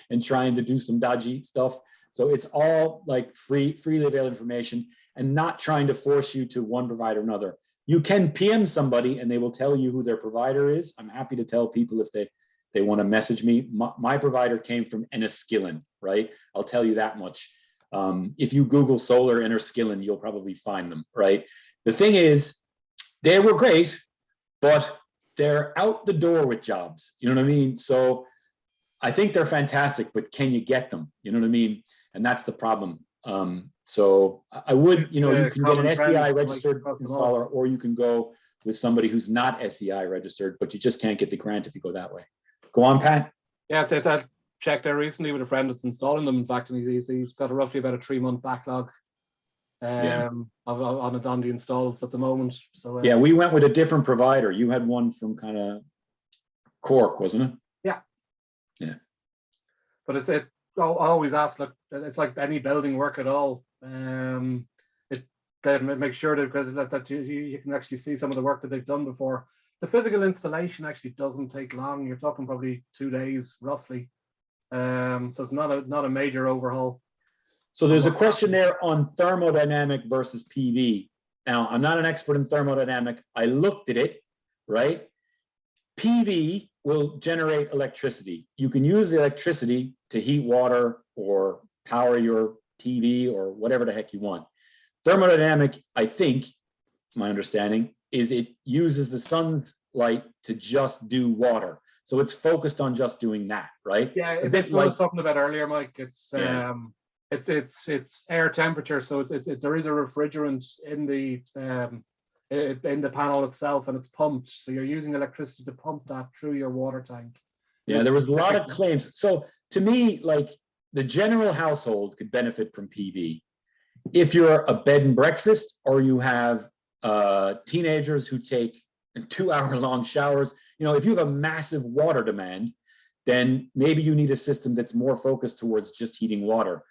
S1: and trying to do some dodgy stuff. So it's all like freely available information, and not trying to force you to one provider or another. You can PM somebody and they will tell you who their provider is. I'm happy to tell people if they they want to message me. My provider came from Enniskillen, right? I'll tell you that much. If you Google solar Enniskillen, you'll probably find them, right? The thing is, they were great, but they're out the door with jobs. You know what I mean? So I think they're fantastic, but can you get them? You know what I mean? And that's the problem. So I would, you can get an SEI registered installer, or you can go with somebody who's not SEI registered, but you just can't get the grant if you go that way. Go on, Pat.
S2: Yeah, I checked there recently with a friend that's installing them. In fact, and he's got roughly about a 3-month backlog on the installs at the moment. So
S1: yeah, we went with a different provider. You had one from kind of Cork, wasn't it?
S2: Yeah.
S1: Yeah.
S2: But I always ask, look, it's like any building work at all. Make sure that you can actually see some of the work that they've done before. The physical installation actually doesn't take long. You're talking probably 2 days roughly. So it's not a major overhaul.
S1: So there's a question there on thermodynamic versus PV. Now, I'm not an expert in thermodynamic. I looked at it, right? PV will generate electricity. You can use the electricity to heat water or power your TV or whatever the heck you want. Thermodynamic, I think, my understanding, is it uses the sun's light to just do water. So it's focused on just doing that, right?
S2: Yeah, that's what I was talking about earlier, Mike. It's air temperature, so there is a refrigerant in the panel itself, and it's pumped. So you're using electricity to pump that through your water tank.
S1: Yeah, there was a lot of claims. So to me, like, the general household could benefit from PV. If you're a bed and breakfast, or you have teenagers who take 2-hour-long showers, if you have a massive water demand, then maybe you need a system that's more focused towards just heating water.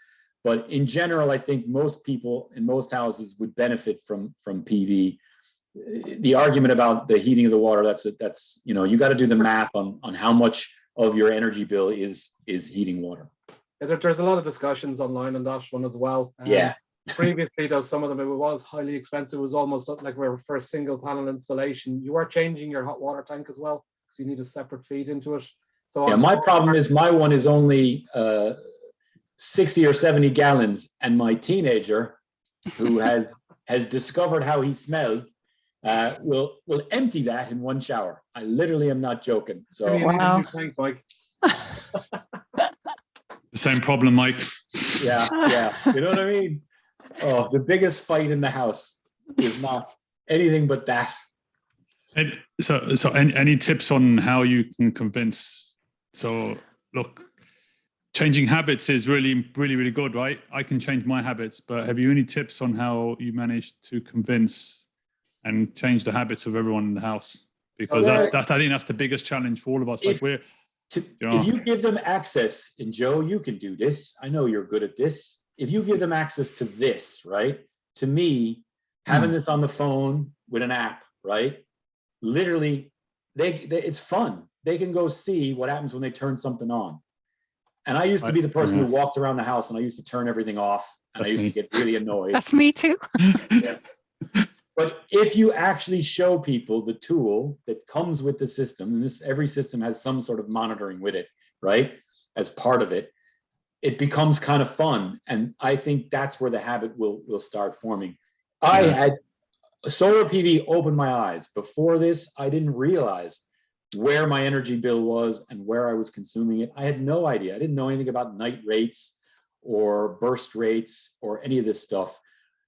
S1: But in general, I think most people in most houses would benefit from PV. The argument about the heating of the water, that's you got to do the math on how much of your energy bill is heating water.
S2: There's a lot of discussions online on that one as well.
S1: Yeah.
S2: Previously, though, some of them, it was highly expensive. It was almost like for a single panel installation. You are changing your hot water tank as well, because you need a separate feed into it. So
S1: yeah, my problem is my one is only 60 or 70 gallons, and my teenager, who has discovered how he smells, will empty that in one shower. I literally am not joking. So
S2: wow. Tank, Mike.
S5: The same problem, Mike.
S1: Yeah. You know what I mean? Oh, the biggest fight in the house is not anything but that.
S5: And so any tips on how you can convince? So look, changing habits is really, really, really good, right? I can change my habits, but have you any tips on how you manage to convince and change the habits of everyone in the house? Because I think that's the biggest challenge for all of us. If
S1: you give them access, and Joe, you can do this. I know you're good at this. If you give them access to this, right? To me, having this on the phone with an app, right? Literally, it's fun. They can go see what happens when they turn something on. And I used to be the person who walked around the house, and I used to turn everything off, and I used to get really annoyed.
S4: That's me too.
S1: Yeah. But if you actually show people the tool that comes with the system, and every system has some sort of monitoring with it, right? As part of it, it becomes kind of fun. And I think that's where the habit will start forming. I had solar PV opened my eyes. Before this, I didn't realize where my energy bill was and where I was consuming it. I had no idea. I didn't know anything about night rates or burst rates or any of this stuff.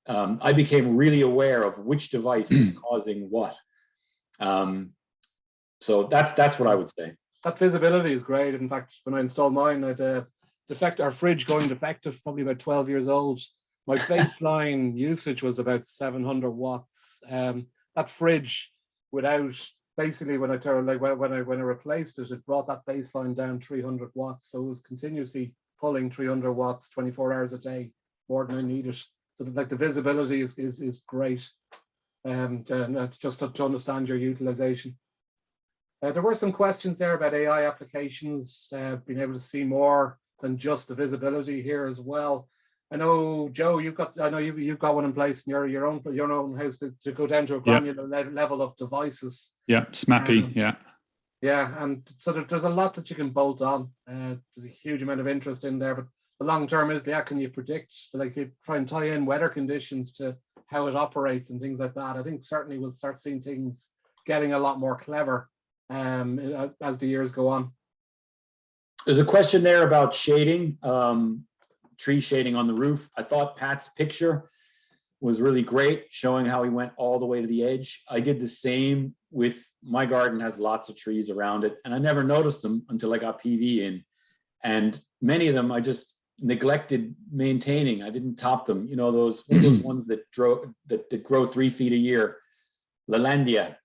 S1: I became really aware of which device is causing what. So that's what I would say.
S2: That visibility is great. In fact, when I installed mine, I had our fridge going defective, probably about 12 years old. My baseline usage was about 700 watts. That fridge, without basically when I replaced it, it brought that baseline down 300 watts. So it was continuously pulling 300 watts 24 hours a day, more than I needed. So like the visibility is great, just to understand your utilization. There were some questions there about AI applications, being able to see more than just the visibility here as well. I know, Joe, you've got one in place in your own house to go down to a granular level of devices.
S5: Yeah, SMAPI, yeah.
S2: Yeah, and so there's a lot that you can bolt on. There's a huge amount of interest in there, but the long term is, yeah, can you predict, like you try and tie in weather conditions to how it operates and things like that. I think certainly we'll start seeing things getting a lot more clever as the years go on.
S1: There's a question there about shading, tree shading on the roof. I thought Pat's picture was really great, showing how he went all the way to the edge. I did the same with my garden, has lots of trees around it, and I never noticed them until I got PV in. And many of them I just neglected maintaining. I didn't top them. You know, those ones that grow 3 feet a year, Lalandia.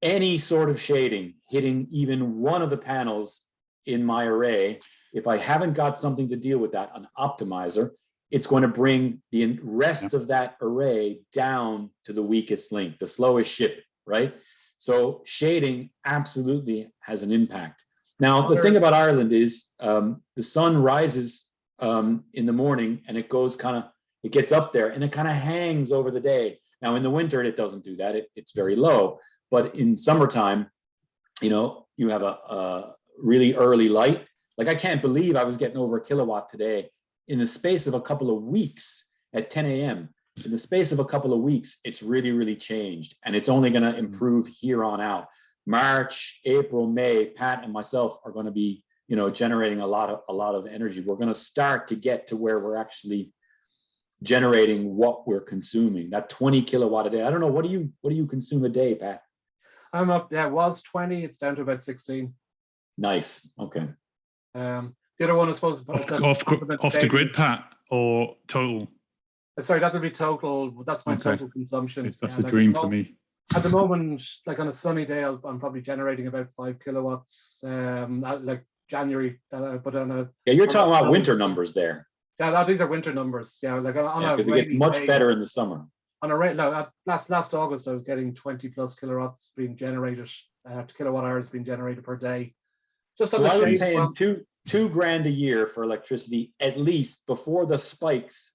S1: Any sort of shading hitting even one of the panels in my array, if I haven't got something to deal with that, an optimizer, it's going to bring the rest of that array down to the weakest link, the slowest ship, right? So shading absolutely has an impact. Now, the thing about Ireland is the sun rises in the morning and it goes it gets up there and it kind of hangs over the day. Now, in the winter, it doesn't do that. It's very low. But in summertime, you know, you have a really early light. Like, I can't believe I was getting over 1 kilowatt today in the space of a couple of weeks at 10 a.m. In the space of a couple of weeks, it's really, really changed. And it's only going to improve here on out. March, April, May, Pat and myself are going to be, you know, generating a lot of energy. We're going to start to get to where we're actually generating what we're consuming. That 20 kilowatt a day. I don't know. What do you consume a day, Pat?
S2: I'm up. Yeah, it was 20. It's down to about 16.
S1: Nice. Okay.
S2: The other one, I suppose,
S5: off the grid, Pat, or total?
S2: Sorry, that would be total. That's my total consumption.
S5: That's a dream for me.
S2: At the moment, like on a sunny day, I'm probably generating about 5 kilowatts. Like January, but on a
S1: you're talking about winter numbers there.
S2: Yeah, these are winter numbers. Yeah, like on a
S1: because it gets much better in the summer.
S2: On a rate, no, last August, I was getting 20 plus kilowatts being generated, kilowatt hours being generated per day. Just on
S1: so I was paying two grand a year for electricity, at least before the spikes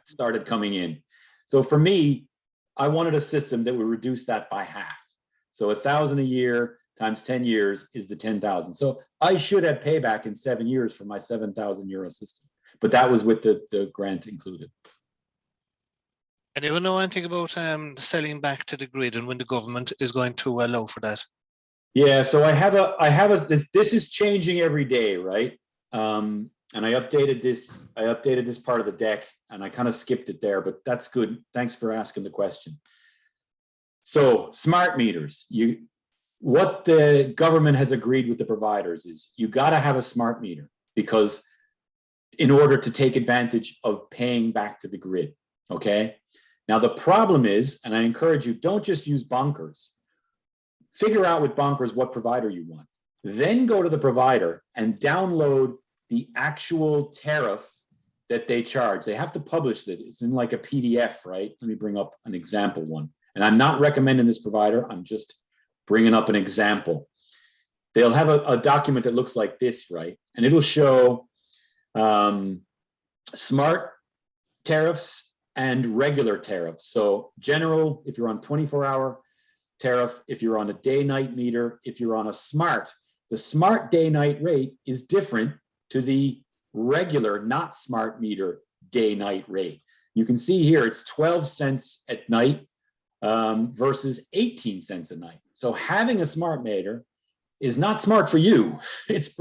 S1: started coming in. So for me, I wanted a system that would reduce that by half. So 1,000 a year times 10 years is the 10,000. So I should have payback in 7 years for my 7,000 euro system, but that was with the grant included.
S6: Anyone know anything about selling back to the grid and when the government is going to allow for that?
S1: Yeah, so I have this is changing every day, right? And I updated this part of the deck and I kind of skipped it there, but that's good. Thanks for asking the question. So smart meters, what the government has agreed with the providers is you got to have a smart meter, because in order to take advantage of paying back to the grid, okay? Now, the problem is, and I encourage you, don't just use bonkers. Figure out with bonkers what provider you want. Then go to the provider and download the actual tariff that they charge. They have to publish it. It's in like a PDF, right? Let me bring up an example one. And I'm not recommending this provider. I'm just bringing up an example. They'll have a document that looks like this, right? And it'll show smart tariffs and regular tariffs. So general, if you're on 24-hour tariff, if you're on a day-night meter, if you're on a smart, the smart day-night rate is different to the regular, not smart meter day-night rate. You can see here it's 12 cents at night versus 18 cents a night. So having a smart meter is not smart for you. It's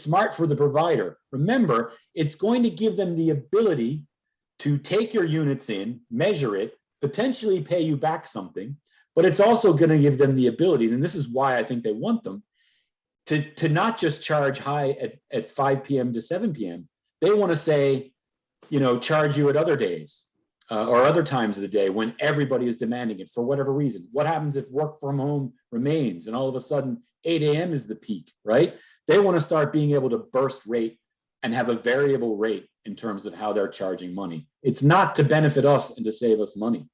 S1: smart for the provider. Remember, it's going to give them the ability to take your units in, measure it, potentially pay you back something, but it's also going to give them the ability, and this is why I think they want them, to not just charge high at 5 p.m. to 7 p.m. They want to say, you know, charge you at other days or other times of the day when everybody is demanding it for whatever reason. What happens if work from home remains and all of a sudden 8 a.m. is the peak, right? They want to start being able to burst rate and have a variable rate in terms of how they're charging money. It's not to benefit us and to save us money.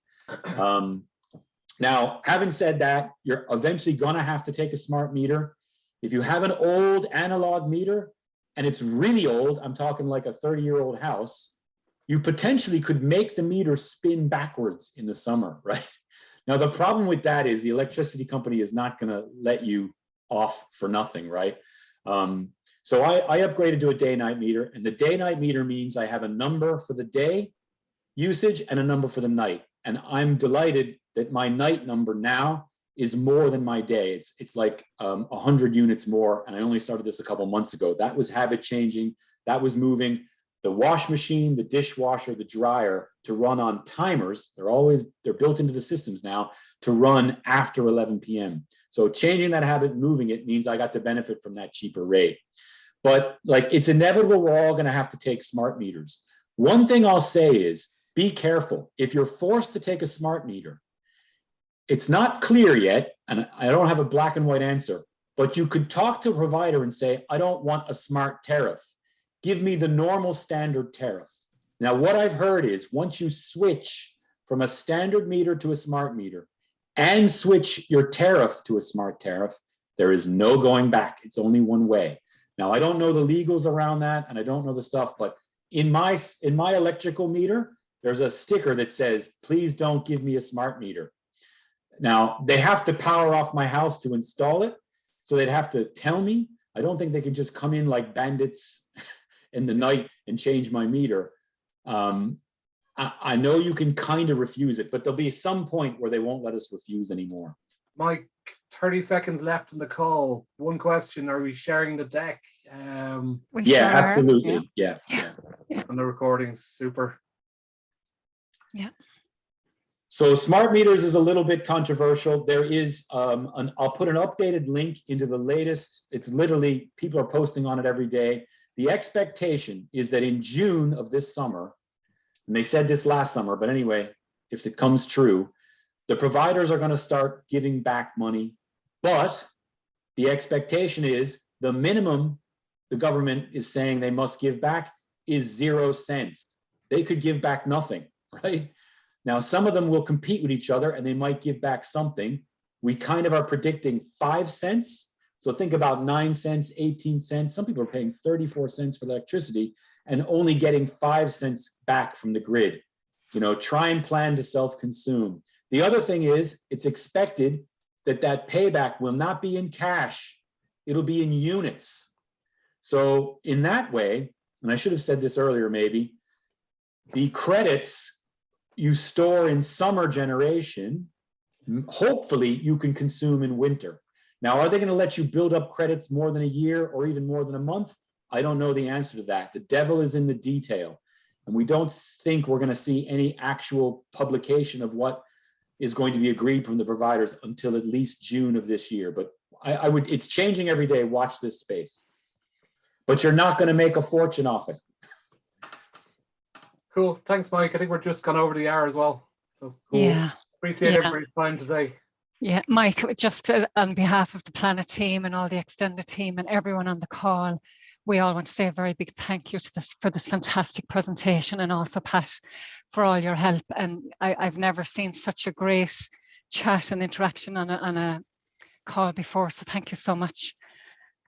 S1: Now, having said that, you're eventually going to have to take a smart meter. If you have an old analog meter and it's really old, I'm talking like a 30-year-old house, you potentially could make the meter spin backwards in the summer, right? Now, the problem with that is the electricity company is not going to let you off for nothing, right? So I upgraded to a day-night meter, and the day-night meter means I have a number for the day usage and a number for the night. And I'm delighted that my night number now is more than my day. It's like 100 units more, and I only started this a couple months ago. That was habit changing. That was moving the wash machine, the dishwasher, the dryer to run on timers. They're built into the systems now to run after 11 p.m. So changing that habit, moving it means I got to benefit from that cheaper rate. But like, it's inevitable we're all going to have to take smart meters. One thing I'll say is be careful. If you're forced to take a smart meter, it's not clear yet, and I don't have a black and white answer, but you could talk to a provider and say, I don't want a smart tariff. Give me the normal standard tariff. Now, what I've heard is once you switch from a standard meter to a smart meter and switch your tariff to a smart tariff, there is no going back. It's only one way. Now, I don't know the legals around that, and I don't know the stuff, but in my electrical meter, there's a sticker that says, please don't give me a smart meter. Now, they have to power off my house to install it, so they'd have to tell me. I don't think they can just come in like bandits in the night and change my meter. I know you can kind of refuse it, but there'll be some point where they won't let us refuse anymore.
S2: Mike, 30 seconds left in the call. One question, are we sharing the deck?
S4: We
S1: Yeah,
S4: sure are.
S1: absolutely. Yeah.
S2: On the recording, super.
S4: Yeah.
S1: So smart meters is a little bit controversial. There is, I'll put an updated link into the latest. It's literally, people are posting on it every day. The expectation is that in June of this summer, and they said this last summer, but anyway, if it comes true, the providers are going to start giving back money, but the expectation is the minimum the government is saying they must give back is 0 cents. They could give back nothing, right? Now, some of them will compete with each other and they might give back something. We kind of are predicting 5 cents. So think about 9 cents, 18 cents. Some people are paying 34 cents for electricity and only getting 5 cents back from the grid. You know, try and plan to self-consume. The other thing is it's expected that that payback will not be in cash. It'll be in units. So in that way, and I should have said this earlier maybe, the credits you store in summer generation, hopefully you can consume in winter. Now, are they going to let you build up credits more than a year or even more than a month? I don't know the answer to that. The devil is in the detail. And we don't think we're going to see any actual publication of what is going to be agreed from the providers until at least June of this year. But I would, it's changing every day. Watch this space. But you're not going to make a fortune off it.
S2: Cool. Thanks, Mike. I think we're just gone over the hour as well. So cool.
S4: Yeah.
S2: Appreciate everybody's time today.
S4: Yeah, Mike, just on behalf of the Planet team and all the extended team and everyone on the call, we all want to say a very big thank you to for this fantastic presentation, and also Pat for all your help. And I've never seen such a great chat and interaction on a call before, so thank you so much.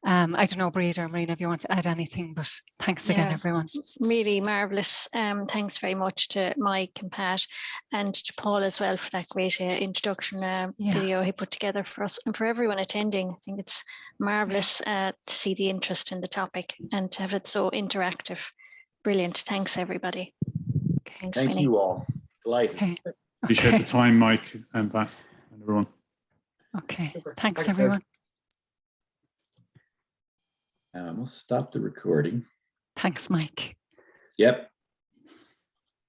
S4: I don't know, Breed or Marina, if you want to add anything, but thanks again, everyone.
S7: Really marvellous. Thanks very much to Mike and Pat, and to Paul as well for that great introduction video he put together for us and for everyone attending. I think it's marvellous to see the interest in the topic and to have it so interactive. Brilliant. Thanks, everybody.
S1: Okay. Thank you all. Delighted.
S4: Okay.
S5: Appreciate the time, Mike and Pat and everyone.
S4: Okay. Thanks everyone.
S1: We'll stop the recording.
S4: Thanks, Mike.
S1: Yep.